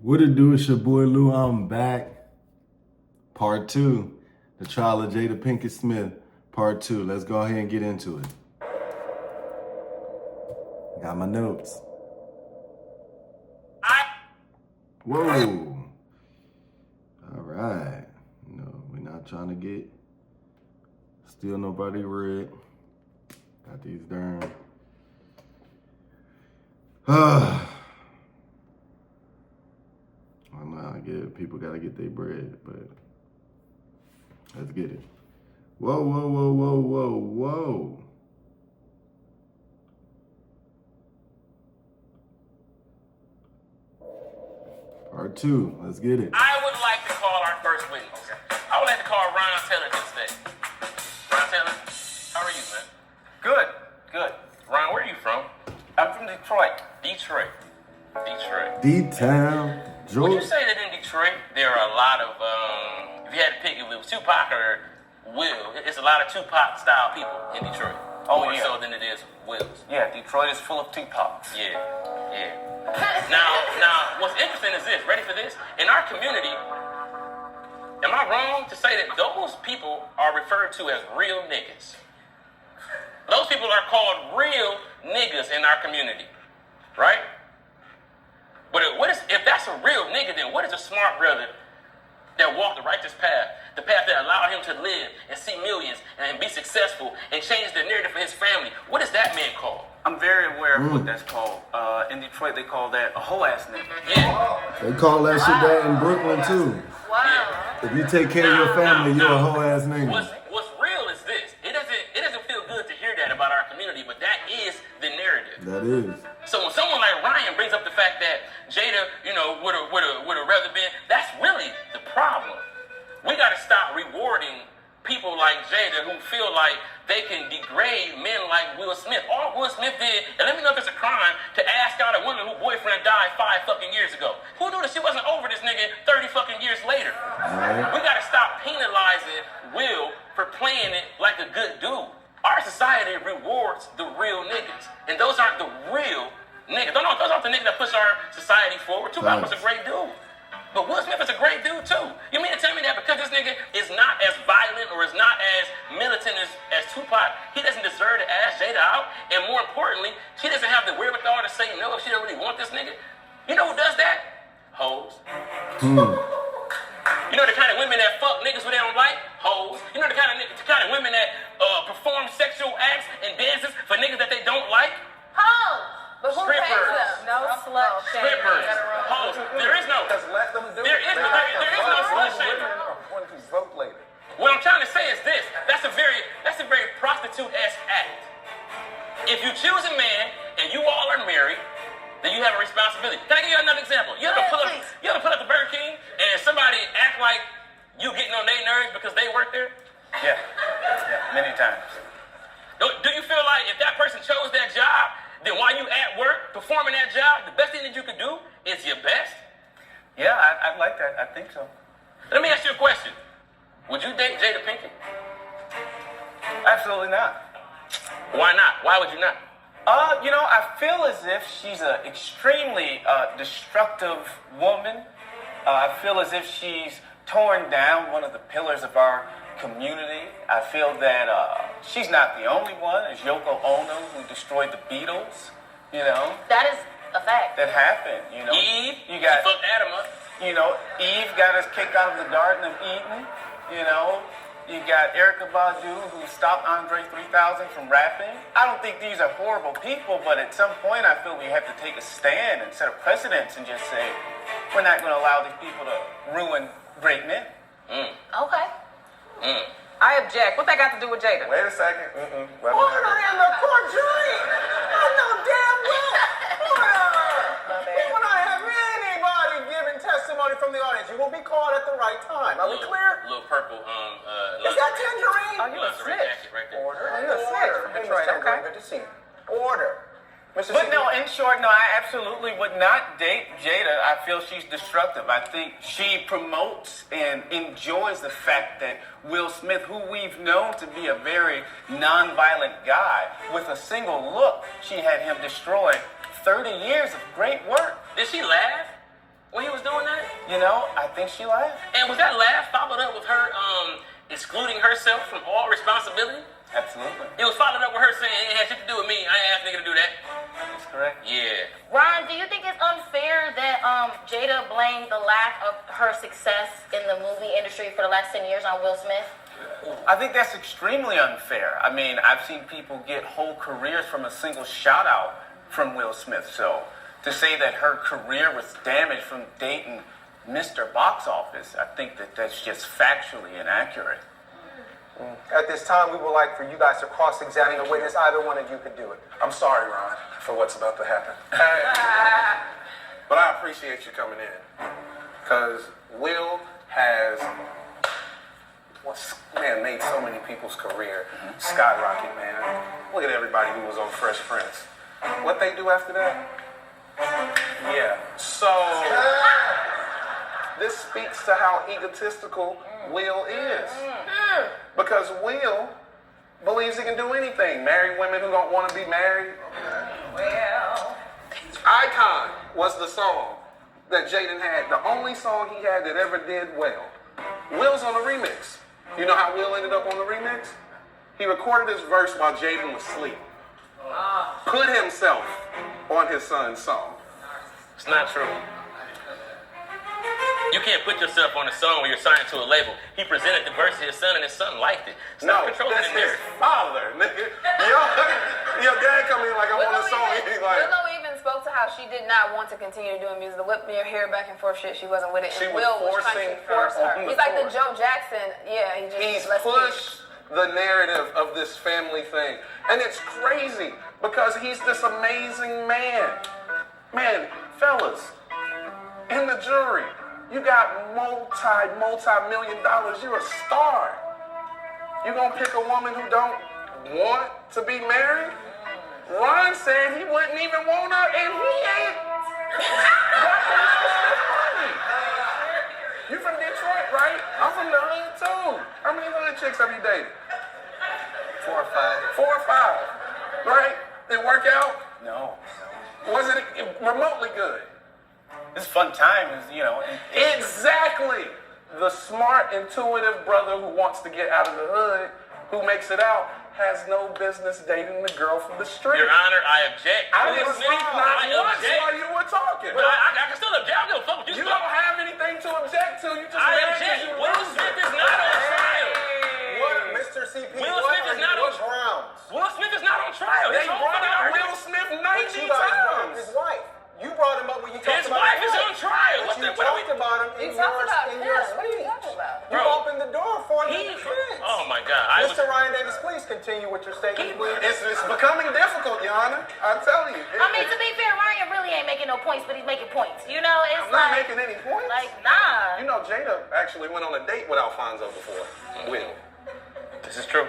What it do? It's your boy Lou. I'm back. Part 2. The trial of Jada Pinkett Smith. Part 2. Let's go ahead and get into it. Got my notes. Whoa. All right. No, we're not trying to get steal nobody red. Got these darn. I know I get it. People gotta get their bread, but let's get it. Whoa, whoa, whoa, whoa, whoa, whoa. Part 2, let's get it. I would like to call our first witness. I would like to call Ron Taylor to the stage. Ron Taylor, how are you, man? Good, good. Ron, where are you from? I'm from Detroit. Detroit. D-Town, Would Georgia. you say that in Detroit there are a lot of, if you had to pick if it was Tupac or Will, it's a lot of Tupac-style people in Detroit. Oh, More yeah. so than it is Will's. Yeah, Detroit is full of Tupacs. Yeah. Now, what's interesting is this. Ready for this? In our community, am I wrong to say that those people are referred to as real niggas? Those people are called real niggas in our community, right? But if that's a real nigga, then what is a smart brother that walked the righteous path, the path that allowed him to live and see millions and be successful and change the narrative for his family? What is that man called? I'm very aware of what that's called. In Detroit, they call that a hoe ass nigga. Yeah. They call that shit that in Brooklyn too. Wow. If you take care of your family, you're a whole ass nigga. What's real is this. It doesn't feel good to hear that about our community, but that is the narrative. That is. So when someone like Ryan brings up the fact that Jada, would have rather been, that's really the problem. We got to stop rewarding people like Jada who feel like they can degrade men like Will Smith. All Will Smith did, and let me know if it's a crime, to ask out a woman whose boyfriend died 5 fucking years ago. Who knew that she wasn't over this nigga 30 fucking years later? Right. We got to stop penalizing Will for playing it like a good dude. Our society rewards the real niggas, and those aren't the real niggas. Those aren't the niggas that push our society forward. Tupac was a great dude. But Will Smith is a great dude too. You mean to tell me that because this nigga is not as violent or is not as militant as Tupac, he doesn't deserve to ask Jada out? And more importantly, she doesn't have the wherewithal to say no if she don't really want this nigga? You know who does that? Hoes. You know the kind of women that fuck niggas who they don't like? Hoes. You know the kind of women that perform sexual acts and dances for niggas that they don't like? Hoes. But who pays Strippers. them? No slut shaming. Strippers. Hoes. There is no. Just let them do There it. is no slut shaming. Are going to vote later. What I'm trying to say is this. That's a very prostitute-esque act. If you choose a man and you all are married, then you have a responsibility. Can I give you another example? You ever pull up to Burger King and somebody act like you getting on their nerves because they work there? Yeah, many times. Do you feel like if that person chose that job, then while you at work performing that job, the best thing that you could do is your best? Yeah, I like that. I think so. Let me ask you a question. Would you date Jada Pinkett? Absolutely not. Why not? Why would you not? I feel as if she's an extremely destructive woman. I feel as if she's torn down one of the pillars of our community. I feel that she's not the only one. It's Yoko Ono who destroyed the Beatles. That is a fact. That happened. Eve, you got, she fucked Adam up. Eve got us kicked out of the Garden of Eden. You got Erykah Badu who stopped Andre 3000 from rapping. I don't think these are horrible people, but at some point I feel we have to take a stand and set a precedence and just say, we're not going to allow these people to ruin great men. Okay. I object. What that got to do with Jada? Wait a second. Order in the court, jury. I know damn well. Order. When I have anybody giving testimony from the audience, you will be called at the right time. Are we clear? Little purple, Is that Tangerine? Oh, you a lingerie snitch. jacket right there. Order. You a snitch from Detroit. Okay. Good to see you. Order. Mr. But no, in short, no, I absolutely would not date Jada. I feel she's destructive. I think she promotes and enjoys the fact that Will Smith, who we've known to be a very nonviolent guy, with a single look, she had him destroy 30 years of great work. Did she laugh? when he was doing that? You know, I think she laughed. And was that laugh followed up with her excluding herself from all responsibility? Absolutely. It was followed up with her saying it had shit to do with me. I ain't asked nigga to do that. That's correct. Yeah. Ron, do you think it's unfair that Jada blamed the lack of her success in the movie industry for the last 10 years on Will Smith? I think that's extremely unfair. I mean, I've seen people get whole careers from a single shout out from Will Smith. So to say that her career was damaged from dating Mr. Box Office, I think that that's just factually inaccurate. At this time, we would like for you guys to cross-examine the witness. Either one of you could do it. I'm sorry, Ron, for what's about to happen. But I appreciate you coming in. Because Will has, made so many people's career skyrocket, man. Look at everybody who was on Fresh Prince. What they do after that? Yeah. So, this speaks to how egotistical Will is. Because Will believes he can do anything. Marry women who don't want to be married. Well. Icon was the song that Jaden had. The only song he had that ever did well. Will's on the remix. You know how Will ended up on the remix? He recorded his verse while Jaden was asleep. Put himself on his son's song. It's not true. You can't put yourself on a song when you're signed to a label. He presented the verse to his son and his son liked it. Stop controlling that's the his narrative. father, nigga. Your dad come in like, I want a song. He's like, Willow even spoke to how she did not want to continue doing music. The whip your hair back and forth shit, she wasn't with it. She And was Will was trying to force her. on the He's like the court. Joe Jackson. Yeah, he he's just pushed the narrative of this family thing. And it's crazy because he's this amazing man. Man, fellas, in the jury, you got multi-million dollars. You're a star. You gonna pick a woman who don't want to be married? Ron said he wouldn't even want her, and he ain't. You from Detroit, right? I'm from the hood too. How many hood chicks have you dated? 4 or 5. 4 or 5, right? Did it work out? No. Was it remotely good? It's fun times, you know. Exactly. The smart, intuitive brother who wants to get out of the hood, who makes it out, has no business dating the girl from the street. Your Honor, I object. I didn't speak not I once object. while you were talking. But I can still object. I don't give a fuck what You you don't have anything to object to. You just I ran object. because you Will loser. Smith is not on trial. What, Mr. CP? Will what Smith is are not you, on what grounds? Will Smith is not on trial. They This whole brought fucking out argument. Will Smith But 90 you guys brought up times. his wife. You brought him up when you talked His about wife is him. on trial. But you What are we talked about him in You talked about in him. your What are you speech. talking about? You Bro. opened the door for him. He, oh my God. Mr. Ryan Davis, please continue with your statement, please. It's becoming difficult, Your Honor. I'm telling you. I mean, to be fair, Ryan really ain't making no points, but he's making points. You know, it's I'm not like, making any points. like, nah. You know, Jada actually went on a date with Alfonso before. Will. This is true.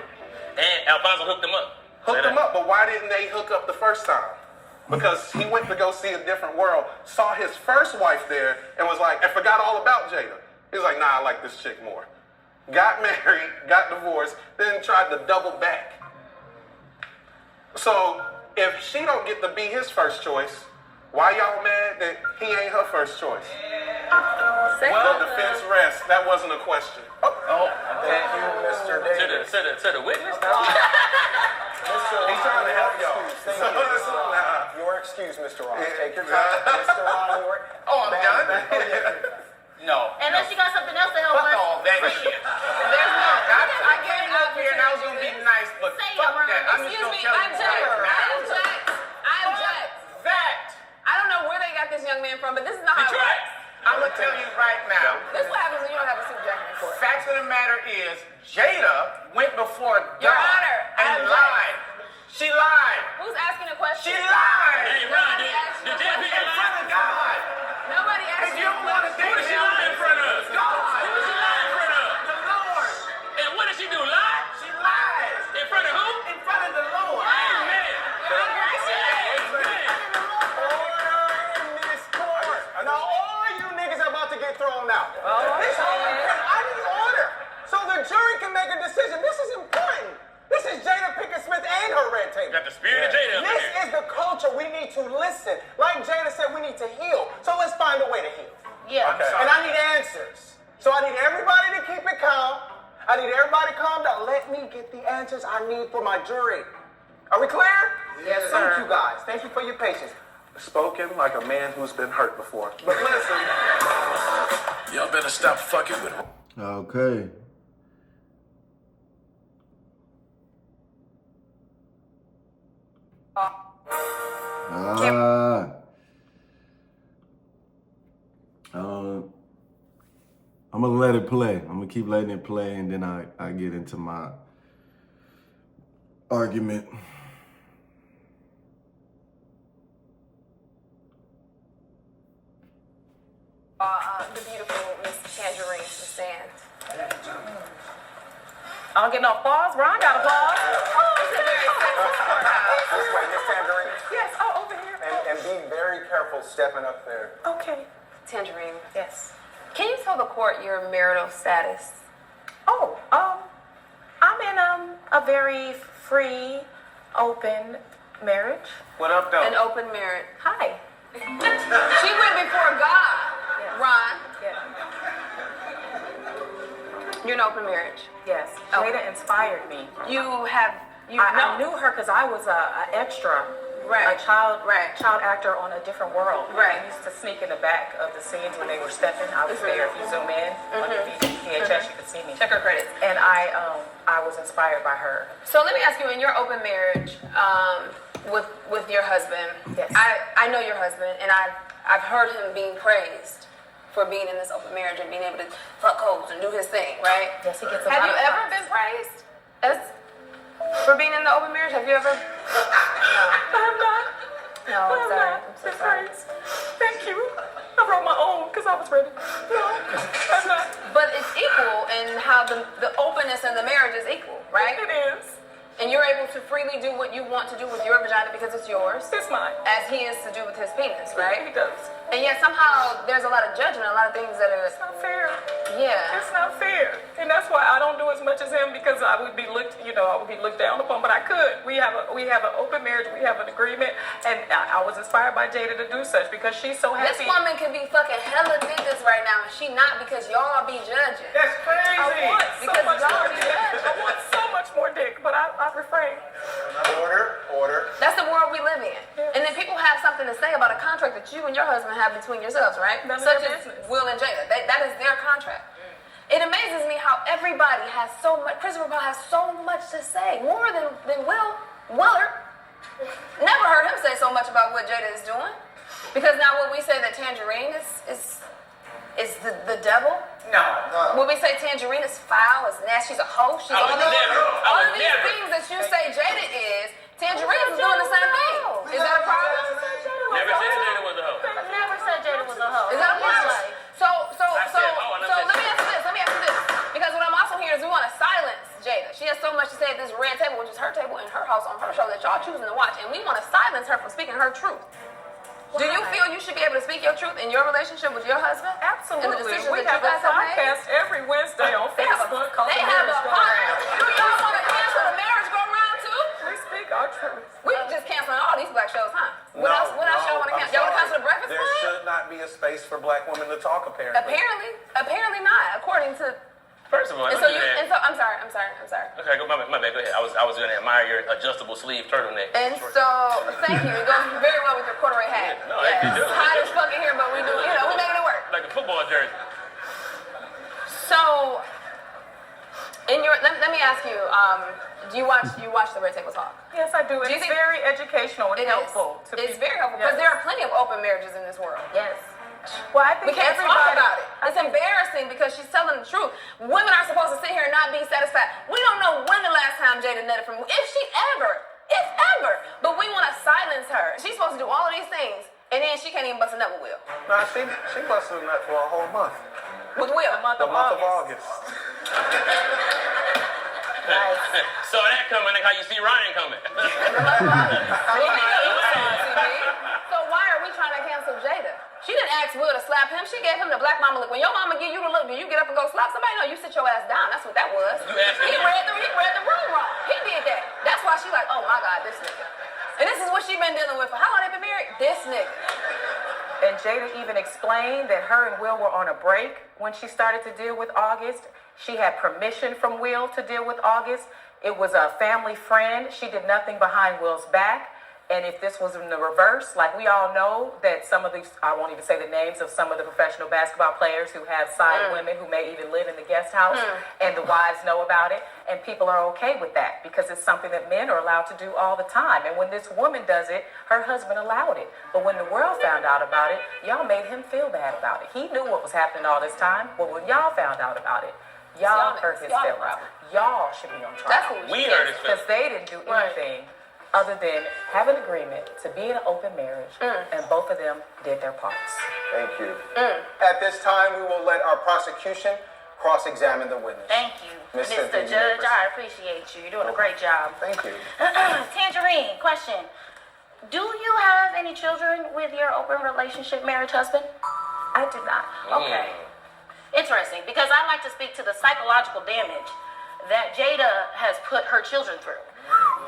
And Alfonso hooked him up. Hooked him up, but why didn't they hook up the first time? Because he went to go see a different world, saw his first wife there, and was like, and forgot all about Jada. He was like, nah, I like this chick more. Got married, got divorced, then tried to double back. So, if she don't get to be his first choice, why y'all mad that he ain't her first choice? Well, defense rests. That wasn't a question. Thank you, Mr. Davis. To the witness? He's trying to help y'all. Your excuse, Mr. Ron. Take your time. Mr. Ron, I'm done. No. Unless you got something else to help Fuck us. all that shit. There's no. I came up here and I was gonna be nice, but Say fuck it, Ron. that. I'm just Excuse gonna me, tell I you object. right I now. object. I object. That. I don't know where they got this young man from, but this is not how it Detroit. works. I'm gonna tell you right now. This is what happens when you don't have a suit jacket in court. Facts of the matter is, Jada went before Your God Honor, I and object. lied. She lied. Who's asking a question? She lied. Hey, Ron, did Jada In Pinkett front lie? of God. Nobody asked If you don't want to Who date did she him, lie in front of? God. Who did she lie in front of? The Lord. And what did she do? Lie? She lied. In front of who? In front of the Lord. Amen. order in this court. Now, all you niggas are about to get thrown out. This whole I need order. So the jury can make a decision. This is important. This is Jada Pinkett Smith and her red table. Got the spirit of Jada up in This here. is the culture. We need to listen. Like Jada said, we need to heal. So let's find a way to heal. Everybody calm down. Let me get the answers I need for my jury. Are we clear? Yes, sir. Thank you, guys. Thank you for your patience. Spoken like a man who's been hurt before. But listen, Y'all better stop fucking with him. Okay. I'm gonna let it play. I'm gonna keep letting it play, and then I get into my argument. The beautiful Miss Tangerine from Sand. I don't get no applause. Ron got applause. It's a very sexy courthouse. This way, Miss Tangerine. Yes. Oh, over here. And be very careful stepping up there. Okay. Tangerine, Yes. can you tell the court your marital status? Oh, I'm in a very free, open marriage. What up, though? An open marriage. Hi. She went before God, Ron. Yeah. You're an open marriage. Yes. Oh. Jada inspired me. I I knew her because I was a extra. Right. A child Right. actor on A Different World. Right. I used to sneak in the back of the scenes when they were stepping. I was there. If you zoom in on your VHS, you could see me. Check her credits. And I was inspired by her. So let me ask you, in your open marriage with your husband, Yes. I know your husband, and I've heard him being praised for being in this open marriage and being able to fuck hoes and do his thing, right? Yes, he gets a Have lot you of ever props. been praised for being in the open marriage? Have you ever? I'm not. No, I'm sorry. I'm so sorry. Thank you. I wrote my own because I was ready. No, I'm not. But it's equal in how the openness in the marriage is equal, right? It is. And you're able to freely do what you want to do with your vagina because it's yours, It's mine. as he is to do with his penis, right? He does. And yet somehow there's a lot of judgment, a lot of things that It's not fair. are, yeah. It's not fair. And that's why I don't do as much as him because I would be looked down upon. But I could. We have an open marriage. We have an agreement. And I was inspired by Jada to do such because she's so happy. This woman could be fucking hella niggas right now, and she not because y'all be judging. That's crazy. I want so Because much y'all more be dick. judging. I want so much more dick, but I refrain. Order. That's the world we live in. And then people have something to say about a contract that you and your husband have between yourselves, right? None of Such their as business. Will and Jada. That is their contract. It amazes me how everybody has so much, Christopher Paul has so much to say, more than Willard. Never heard him say so much about what Jada is doing. Because now when we say that Tangerine is the devil, No. when we say Tangerine is foul, is nasty, she's a hoe, she's I all would these, never. I all would of these never. things that you say Jada is, Tangerine is doing the same thing. Is that a problem? Never said Jada was a hoe. I never said Jada was a hoe. Is that a problem? So I said, oh, I never said let me ask you this. Because what I'm also hearing is we want to silence Jada. She has so much to say at this red table, which is her table in her house on her show that y'all choosing to watch. And we want to silence her from speaking her truth. Do you feel you should be able to speak your truth in your relationship with your husband? And the Absolutely. decisions We that have you a guys have made? podcast every Wednesday on They have Facebook called they The have Marriage a Go podcast. Round. Do y'all want to cancel the marriage go round too? We speak our truth. We just canceling all these black shows, huh? What else y'all want to I'm cancel? Y'all want to sorry. cancel the Breakfast There Club? should not be a space for black women to talk, apparently. Apparently not, according to. First of all, And don't so do that. I'm sorry. Okay, my bad. Go ahead. I was going to admire your adjustable sleeve turtleneck. And so, thank you. It goes very well with your corduroy hat. Yeah, no, it It's does. hot as fuck in here, but we do, we making it work. Like a football jersey. So, let me ask you, do you watch the Red Table Talk? Yes, I do. Do you It's think- very educational and It is. helpful. It's very helpful Yes. because there are plenty of open marriages in this world. Yes. Well, I We think can't everybody. talk about it. It's embarrassing because she's telling the truth. Women are supposed to sit here and not be satisfied. We don't know when the last time Jada nutted from, if ever. But we want to silence her. She's supposed to do all of these things, and then she can't even bust a nut with Will. Nah, she busted a nut for a whole month. With Will. The month of August. So that coming, like how you see Ryan coming. So why are we trying to cancel Jada? She didn't ask Will to slap him. She gave him the black mama look. When your mama give you the look, do you get up and go slap somebody? No, you sit your ass down. That's what that was. He read the room wrong. He did that. That's why she like, oh my God, this nigga. And this is what she been dealing with for how long they been married? This nigga. And Jada even explained that her and Will were on a break when she started to deal with August. She had permission from Will to deal with August. It was a family friend. She did nothing behind Will's back. And if this was in the reverse, like we all know that some of these, I won't even say the names of some of the professional basketball players who have side women who may even live in the guest house, and the wives know about it, and people are okay with that because it's something that men are allowed to do all the time. And when this woman does it, her husband allowed it. But when the world found out about it, y'all made him feel bad about it. He knew what was happening all this time, but when y'all found out about it, y'all hurt his feelings. Y'all should be on trial. We hurt his feelings. Because they didn't do anything other than have an agreement to be in an open marriage, and both of them did their parts. Thank you. At this time, we will let our prosecution cross-examine the witness. Thank you, Miss Mr. Cynthia, Judge. I appreciate you. You're doing a great job. Thank you. Tangerine, question. Do you have any children with your open relationship marriage husband? I do not. Okay. Interesting, because I'd like to speak to the psychological damage that Jada has put her children through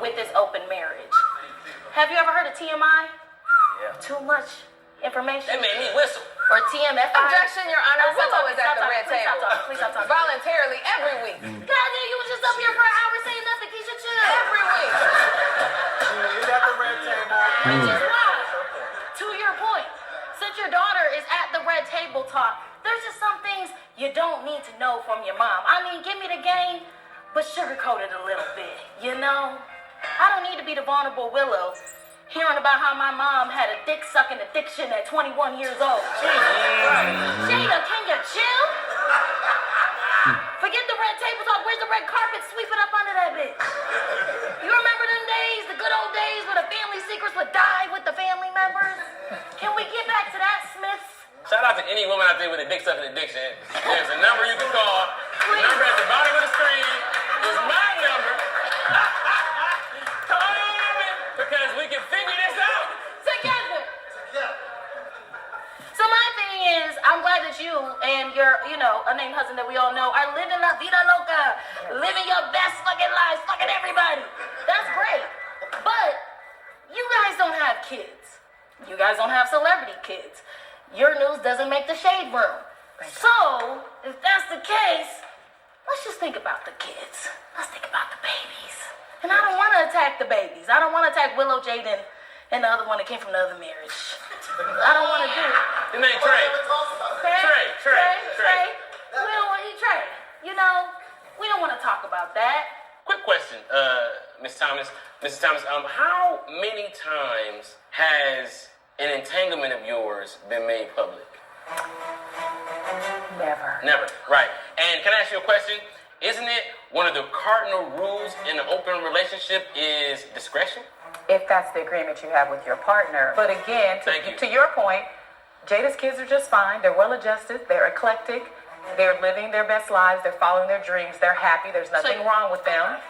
with this open marriage. Have you ever heard of TMI? Yeah. Too much information? That made me whistle. Or TMFI? Objection, Your Honor. Willow is at the red Please table. stop talking. Please stop talking. Voluntarily every week. God damn, you was just up here for an hour saying nothing. Keisha, chill. Every week. She is at the red table. Which is why, to your point, since your daughter is at the red table talk, there's just some things you don't need to know from your mom. I mean, give me the game, but sugarcoat it a little bit, you know? I don't need to be the vulnerable Willow hearing about how my mom had a dick-sucking addiction at 21 years old. Jada, can you chill? Forget the red table talk. Where's the red carpet? Sweep it up under that bitch. You remember them days, the good old days where the family secrets would die with the family members? Can we get back to that, Smith? Shout out to any woman out there with a dick-sucking addiction. There's a number you can call. The number at the bottom of the screen is my number. Call me because we can figure this out together. So my thing is, I'm glad that you and your, unnamed husband that we all know are living la vida loca, living your best fucking lives, fucking everybody. That's great. But you guys don't have kids. You guys don't have celebrity kids. Your news doesn't make the shade room. So, if that's the case, let's just think about the kids. Let's think about the babies. And I don't want to attack the babies. I don't want to attack Willow, Jaden, and the other one that came from the other marriage. I don't want to do it. His name Trey. Trey. We don't want you, Trey. We don't want to talk about that. Quick question, Miss Thomas. Mrs. Thomas, how many times has an entanglement of yours been made public? Never. Right. And can I ask you a question? Isn't it one of the cardinal rules in an open relationship is discretion? If that's the agreement you have with your partner. But again, to your point, Jada's kids are just fine. They're well adjusted. They're eclectic. They're living their best lives. They're following their dreams. They're happy. There's nothing wrong with them.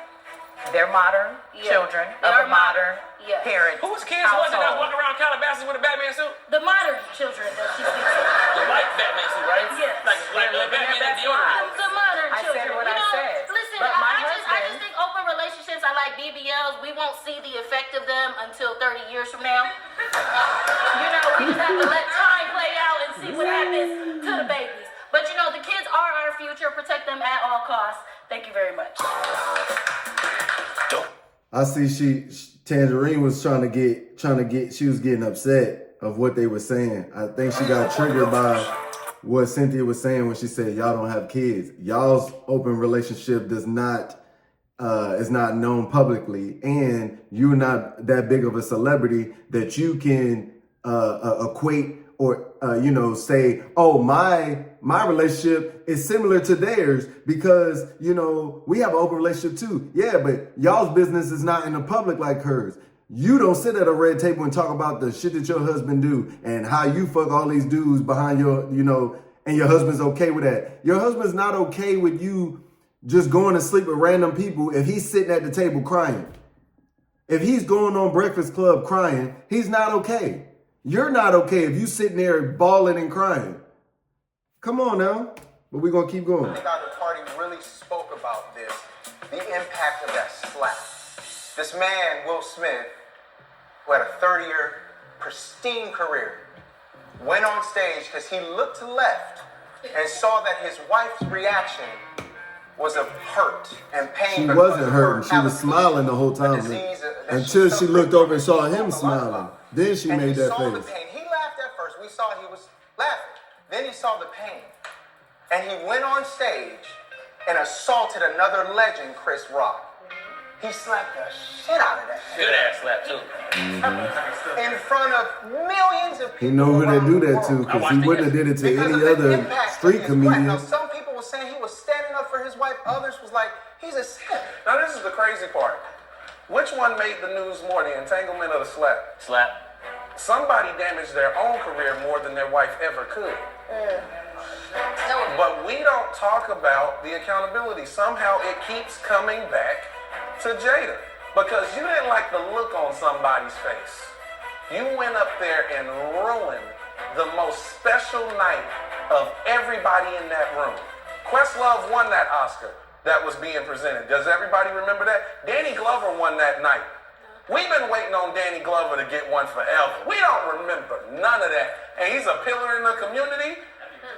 They're modern children of a modern parent. Whose kids was it that was walking around Calabasas with a Batman suit? The modern children that she speaks of. Like Batman suit, right? Yes. Like Batman and deodorant. The modern I children. said what I said. Listen, But my I just husband- think open relationships are like BBLs. We won't see the effect of them until 30 years from now. We just have to let time play out and see what happens to the babies. But the kids are our future. Protect them at all costs. Thank you very much. I see Tangerine was trying to get, she was getting upset of what they were saying. I think she got triggered by what Cynthia was saying when she said, y'all don't have kids. Y'all's open relationship is not known publicly, and you're not that big of a celebrity that you can equate or say, oh, my relationship is similar to theirs because we have an open relationship too. Yeah, but y'all's business is not in the public like hers. You don't sit at a red table and talk about the shit that your husband do and how you fuck all these dudes behind your, and your husband's okay with that. Your husband's not okay with you just going to sleep with random people if he's sitting at the table crying. If he's going on Breakfast Club crying, he's not okay. You're not okay if you sitting there bawling and crying. Come on now. But we're going to keep going. I think the party really spoke about this, the impact of that slap. This man, Will Smith, who had a 30-year pristine career, went on stage because he looked left and saw that his wife's reaction was of hurt and pain. She because wasn't of hurting. her She was smiling the whole time. Until she looked over and saw him smiling. Then she made that saw the face. pain. He laughed at first. We saw he was laughing. Then he saw the pain. And he went on stage and assaulted another legend, Chris Rock. He slapped the shit out of that shit. Good ass slap too. In front of millions of people. He know who they around do the that world. to because he wouldn't have did it to Because any of the other impact street of his wife. comedian. Now, some people were saying he was standing up for his wife. Others was like, he's a simp. Now this is the crazy part. Which one made the news more, the entanglement or the slap? Slap. Somebody damaged their own career more than their wife ever could. But we don't talk about the accountability. Somehow it keeps coming back to Jada. Because you didn't like the look on somebody's face. You went up there and ruined the most special night of everybody in that room. Questlove won that Oscar that was being presented. Does everybody remember that? Danny Glover won that night. We've been waiting on Danny Glover to get one forever. We don't remember none of that. And he's a pillar in the community.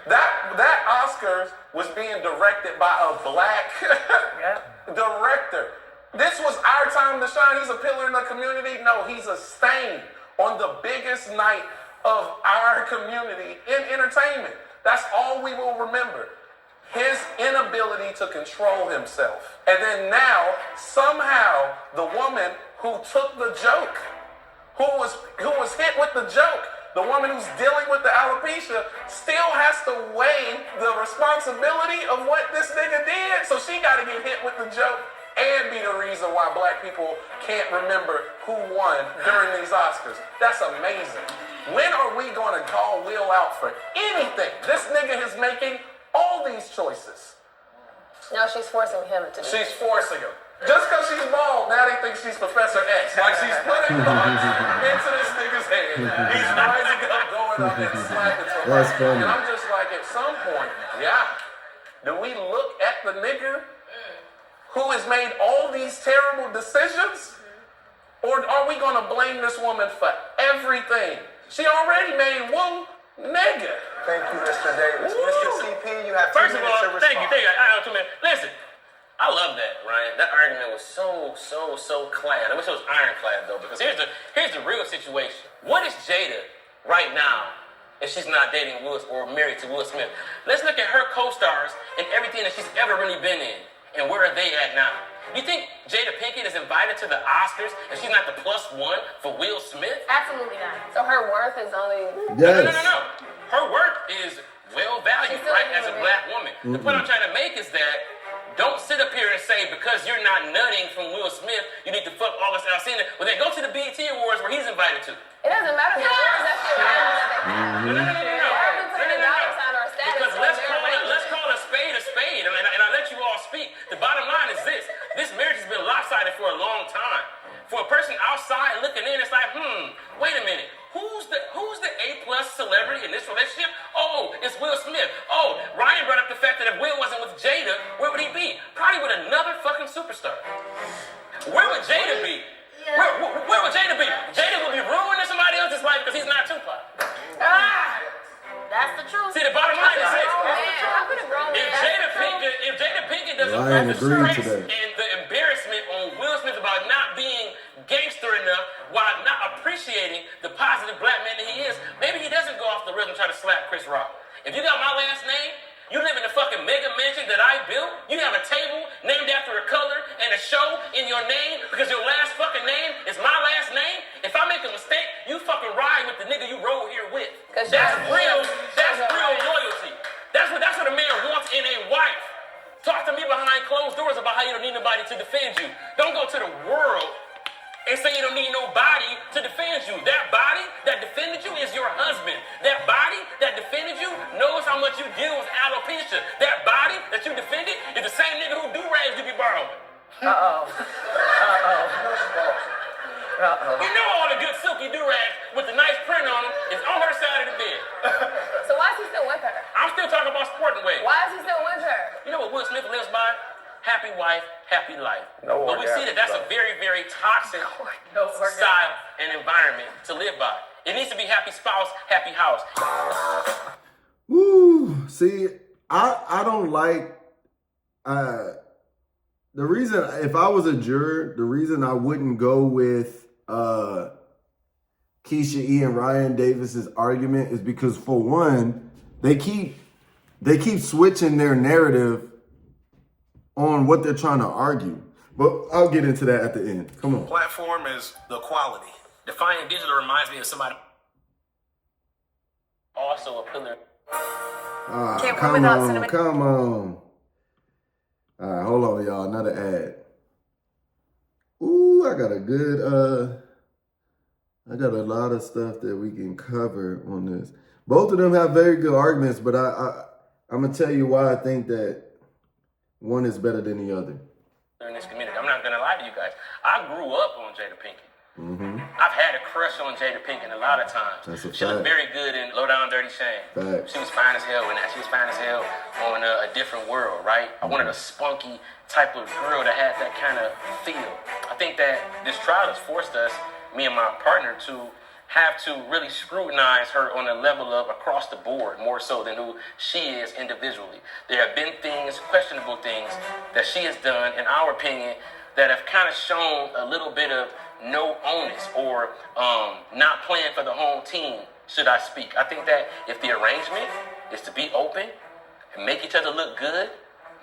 That Oscars was being directed by a black director. This was our time to shine. He's a pillar in the community. No, he's a stain on the biggest night of our community in entertainment. That's all we will remember. His inability to control himself. And then now, somehow, the woman who took the joke, who was hit with the joke, the woman who's dealing with the alopecia, still has to weigh the responsibility of what this nigga did. So she got to get hit with the joke and be the reason why black people can't remember who won during these Oscars. That's amazing. When are we going to call Will out for anything? This nigga is making all these choices. No, she's forcing him to do it. She's forcing him. Just because she's bald, now they think she's Professor X. Like she's putting thoughts into this nigga's head. He's rising up, going up and slapping somebody. That's funny. And I'm just like, at some point, do we look at the nigga who has made all these terrible decisions? Or are we going to blame this woman for everything? She already made Woo nigga. Thank you, Mr. Davis. Woo. Mr. CP, you have 2 First of minutes to all, respond. thank you. I have 2 minutes. Listen, I love that, Ryan. That argument was so clad. I wish it was ironclad though, because here's the real situation. What is Jada right now if she's not dating Will or married to Will Smith? Let's look at her co-stars and everything that she's ever really been in, and where are they at now? You think Jada Pinkett is invited to the Oscars and she's not the +1 for Will Smith? Absolutely not. So her worth is only... Yes. No. Her worth is well valued, right, as a black woman. The point I'm trying to make is that don't sit up here and say because you're not nutting from Will Smith, you need to fuck August Alsina. Well, then go to the BET Awards where he's invited to. It doesn't matter the awards. That's the environment that they have. Because let's call a spade, and I let you all speak. The bottom line is this marriage has been lopsided for a long time. For a person outside looking in, it's like, wait a minute. Who's the A+ celebrity in this relationship? Oh, it's Will Smith. Oh, Ryan brought up the fact that if Will wasn't with Jada, where would he be? Probably with another fucking superstar. Where would Jada be? Where would Jada be? Jada would be ruining somebody else's life because he's not Tupac. That's the truth. See, the bottom line is this. If Jada Pinkett doesn't Ryan have the agreed stress to that. and the embarrassment on Will Smith about not being gangster enough while not appreciating the positive black man that he is, maybe he doesn't go off the rhythm and try to slap Chris Rock. If you got my last name, you live in the fucking mega mansion that I built, you have a table named after a color and a show in your name because your last fucking name is my last name. If I make a mistake, you fucking ride with the nigga you rode here with. That's real loyalty. That's what a man wants in a wife. Talk to me behind closed doors about how you don't need nobody to defend you. Don't go to the world and say you don't need nobody to defend you. That body that defended you is your husband. That body that defended you knows how much you deal with alopecia. That body that you defended is the same nigga who do-rags you be borrowing. You know all the good silky do-rags with the nice print on them is on her side of the bed. So why is he still with her? I'm still talking about sporting ways. Why is he still with her? You know what Will Smith lives by? Happy wife, happy life. No but we see that that's a very, very toxic style and environment to live by. It needs to be happy spouse, happy house. Woo! See, I don't like the reason, if I was a juror, the reason I wouldn't go with Keisha E and Ryan Davis's argument is because, for one, they keep switching their narrative on what they're trying to argue. But I'll get into that at the end. Come on. Platform is the quality. Defining digital reminds me of somebody. Also a pillar. Can't Come come without on, cinnamon. come on. All right, hold on, y'all. Another ad. Ooh, I got a lot of stuff that we can cover on this. Both of them have very good arguments, but I'm gonna tell you why I think that one is better than the other. In this community, I'm not gonna lie to you guys. I grew up on Jada Pinkett. Mm-hmm. I've had a crush on Jada Pinkett a lot of times. That's a She looked fact. very good in Low Down Dirty Shame. Fact. She was fine as hell in that. She was fine as hell on a different world, right? I wanted a spunky type of girl that had that kind of feel. I think that this trial has forced us, me and my partner, to have to really scrutinize her on a level of across the board, more so than who she is individually. There have been things, questionable things, that she has done, in our opinion, that have kind of shown a little bit of no onus or not playing for the home team, should I speak. I think that if the arrangement is to be open and make each other look good,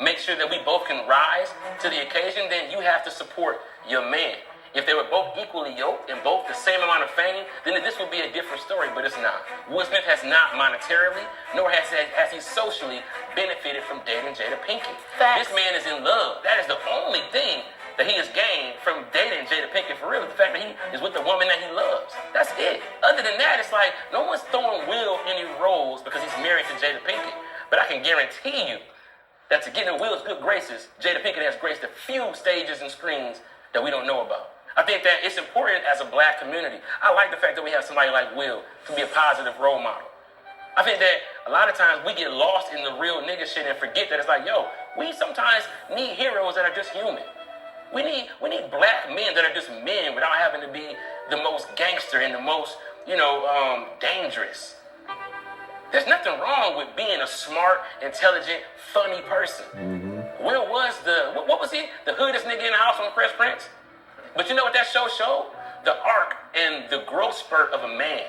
make sure that we both can rise to the occasion, then you have to support your man. If they were both equally yoked and both the same amount of fame, then this would be a different story, but it's not. Will Smith has not monetarily, nor has he socially benefited from dating Jada Pinkett. Facts. This man is in love. That is the only thing that he has gained from dating Jada Pinkett, for real. The fact that he is with the woman that he loves. That's it. Other than that, it's like no one's throwing Will any roles because he's married to Jada Pinkett. But I can guarantee you that to get in Will's good graces, Jada Pinkett has graced a few stages and screens that we don't know about. I think that it's important as a black community. I like the fact that we have somebody like Will to be a positive role model. I think that a lot of times we get lost in the real nigga shit and forget that it's like, yo, we sometimes need heroes that are just human. We need black men that are just men without having to be the most gangster and the most, dangerous. There's nothing wrong with being a smart, intelligent, funny person. Mm-hmm. Will was what was he? The hoodest nigga in the house on Fresh Prince? But you know what that show showed? The arc and the growth spurt of a man.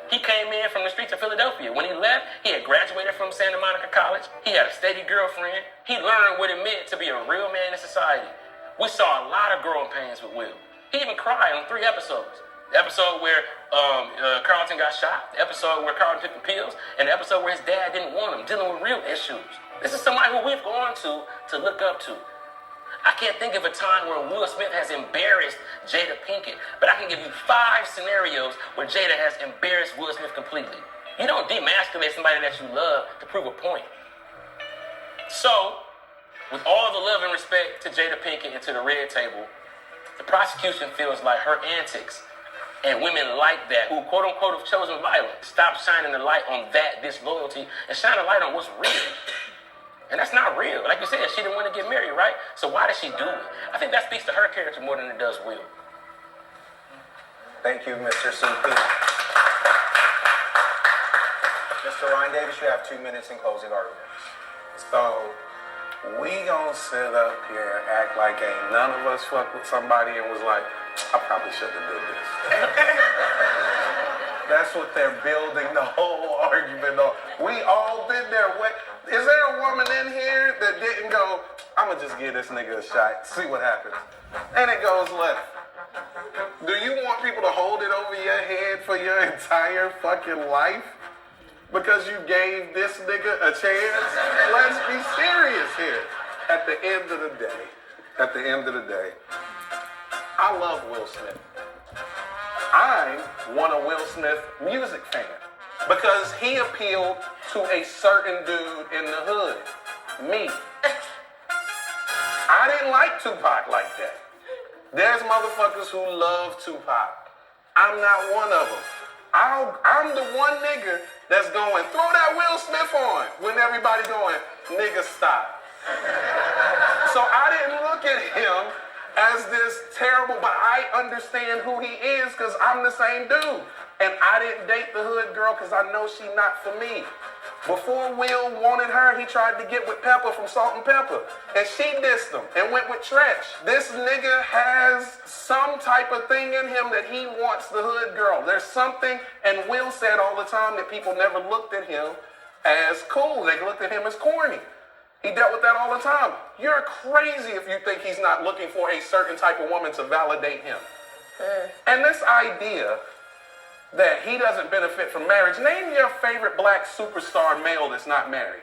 He came in from the streets of Philadelphia. When he left, he had graduated from Santa Monica College. He had a steady girlfriend. He learned what it meant to be a real man in society. We saw a lot of growing pains with Will. He even cried on 3 episodes. The episode where Carlton got shot, the episode where Carlton took the pills, and the episode where his dad didn't want him, dealing with real issues. This is somebody who we've gone to look up to. I can't think of a time where Will Smith has embarrassed Jada Pinkett, but I can give you 5 scenarios where Jada has embarrassed Will Smith completely. You don't demasculate somebody that you love to prove a point. So, with all the love and respect to Jada Pinkett and to the Red Table, the prosecution feels like her antics and women like that, who quote unquote have chosen violence, stop shining the light on that disloyalty and shine a light on what's real. And that's not real. Like you said, she didn't want to get married, right? So why does she do it? I think that speaks to her character more than it does Will. Thank you, Mr. CP. Mr. Ryan Davis, you have 2 minutes in closing arguments. So, we gonna sit up here and act like ain't none of us fuck with somebody and was like, I probably shouldn't have did this. That's what they're building the whole argument on. We all been there. Is there a woman in here that didn't go, I'm gonna just give this nigga a shot, see what happens? And it goes left. Do you want people to hold it over your head for your entire fucking life? Because you gave this nigga a chance? Let's be serious here. At the end of the day, I love Will Smith. I'm one of Will Smith's music fans because he appealed to a certain dude in the hood, me. I didn't like Tupac like that. There's motherfuckers who love Tupac. I'm not one of them. I'm the one nigga that's going, throw that Will Smith on when everybody going, nigga stop. So I didn't look at him as this terrible, but I understand who he is because I'm the same dude. And I didn't date the hood girl because I know she not for me. Before Will wanted her, he tried to get with Pepper from Salt and Pepper. And she dissed him and went with Tretch. This nigga has some type of thing in him that he wants the hood girl. There's something, and Will said all the time that people never looked at him as cool. They looked at him as corny. He dealt with that all the time. You're crazy if you think he's not looking for a certain type of woman to validate him. And this idea that he doesn't benefit from marriage. Name your favorite black superstar male that's not married.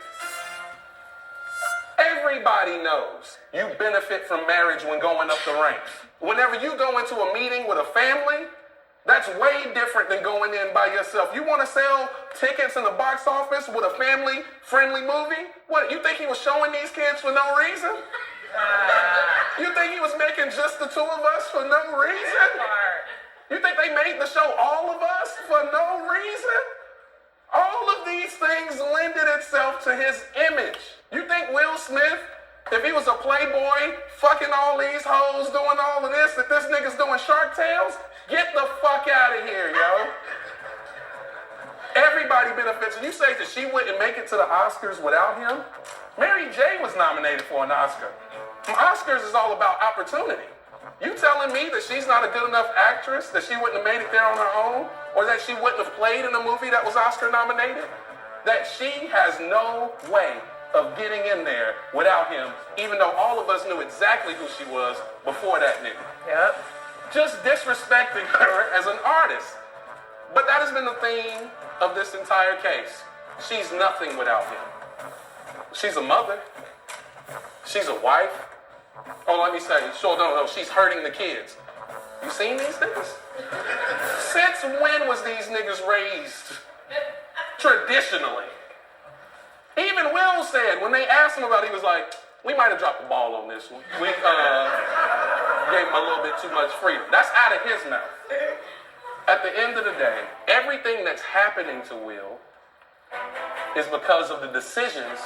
Everybody knows you benefit from marriage when going up the ranks. Whenever you go into a meeting with a family, that's way different than going in by yourself. You want to sell tickets in the box office with a family-friendly movie? What, you think he was showing these kids for no reason? You think he was making just the two of us for no reason? You think they made the show all of us for no reason? All of these things lended itself to his image. You think Will Smith, if he was a playboy, fucking all these hoes, doing all of this, that this nigga's doing Shark Tales? Get the fuck out of here, yo. Everybody benefits. And you say that she wouldn't make it to the Oscars without him? Mary J. was nominated for an Oscar. Oscars is all about opportunity. You telling me that she's not a good enough actress, that she wouldn't have made it there on her own, or that she wouldn't have played in a movie that was Oscar nominated? That she has no way of getting in there without him, even though all of us knew exactly who she was before that nigga. Yep. Just disrespecting her as an artist. But that has been the theme of this entire case. She's nothing without him. She's a mother. She's a wife. Oh, let me say, no, she's hurting the kids. You seen these niggas? Since when was these niggas raised traditionally? Even Will said, when they asked him about it, he was like, we might have dropped the ball on this one. We gave him a little bit too much freedom. That's out of his mouth. At the end of the day, everything that's happening to Will is because of the decisions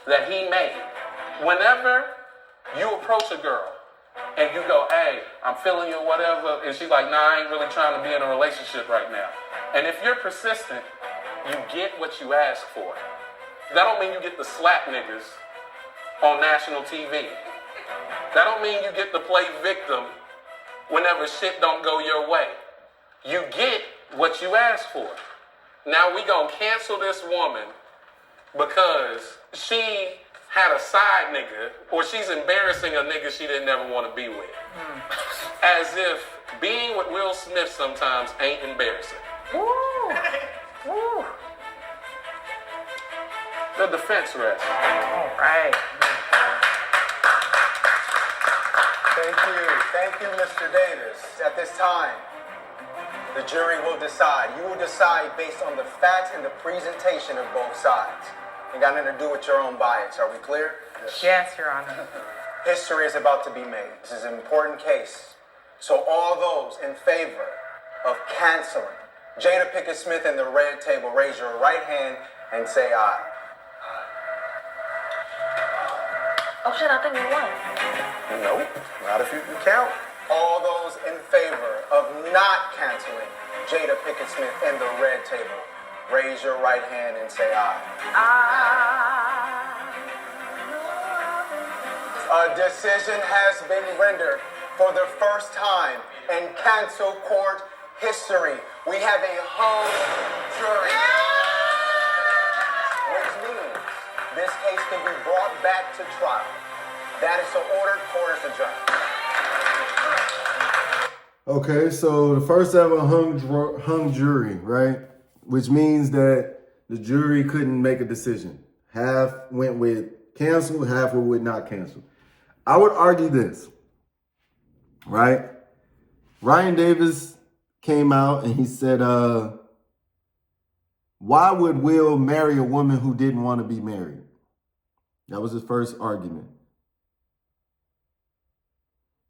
that he made. Whenever you approach a girl and you go, hey, I'm feeling you or whatever, and she's like, nah, I ain't really trying to be in a relationship right now. And if you're persistent, you get what you ask for. That don't mean you get to slap niggas on national TV. That don't mean you get to play victim whenever shit don't go your way. You get what you ask for. Now we gonna cancel this woman because she had a side nigga, or she's embarrassing a nigga she didn't ever want to be with. As if being with Will Smith sometimes ain't embarrassing. Woo. Woo. The defense rests. All right. Thank you, Mr. Davis. At this time, the jury will decide. You will decide based on the facts and the presentation of both sides. It got nothing to do with your own bias. Are we clear? Yes, Your Honor. History is about to be made. This is an important case. So all those in favor of canceling Jada Pinkett Smith and the red table, raise your right hand and say aye. Oh shit, I think we won. Nope, not if you can count. All those in favor of not canceling Jada Pinkett Smith and the red table, raise your right hand and say aye. A decision has been rendered for the first time in cancel court history. We have a hung jury. Which means this case can be brought back to trial. That is the order. Court is adjourned. Okay, so the first ever hung jury, right? Which means that the jury couldn't make a decision. Half went with cancel, half went with not cancel. I would argue this, right? Ryan Davis came out and he said, why would Will marry a woman who didn't want to be married? That was his first argument.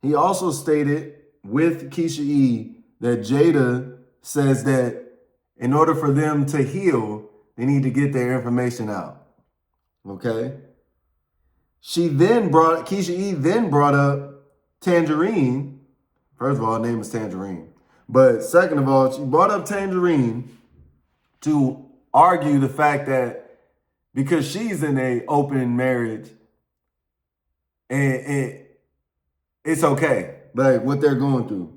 He also stated with Keisha E that Jada says that in order for them to heal, they need to get their information out. Okay? Keisha E then brought up Tangerine. First of all, her name is Tangerine. But second of all, she brought up Tangerine to argue the fact that because she's in a open marriage and it's okay, like what they're going through.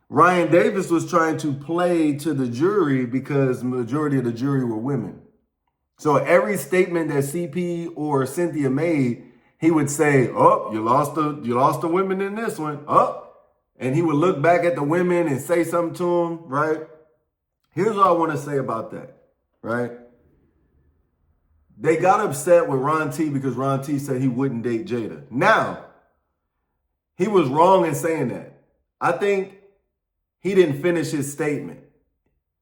Ryan Davis was trying to play to the jury because the majority of the jury were women. So every statement that CP or Cynthia made, he would say, "Oh, you lost the women in this one." Oh, and he would look back at the women and say something to them, right? Here's what I want to say about that, right? They got upset with Ron T because Ron T said he wouldn't date Jada. Now, he was wrong in saying that. I think he didn't finish his statement.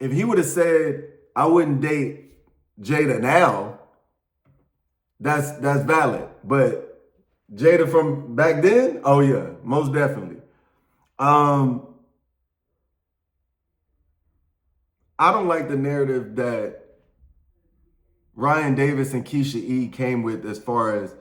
If he would have said, "I wouldn't date Jada now," that's valid. But Jada from back then, oh yeah, most definitely. I don't like the narrative that Ryan Davis and Keisha E came with as far as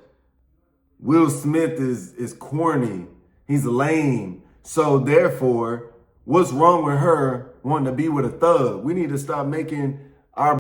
Will Smith is corny. He's lame. So therefore, what's wrong with her wanting to be with a thug? We need to stop making our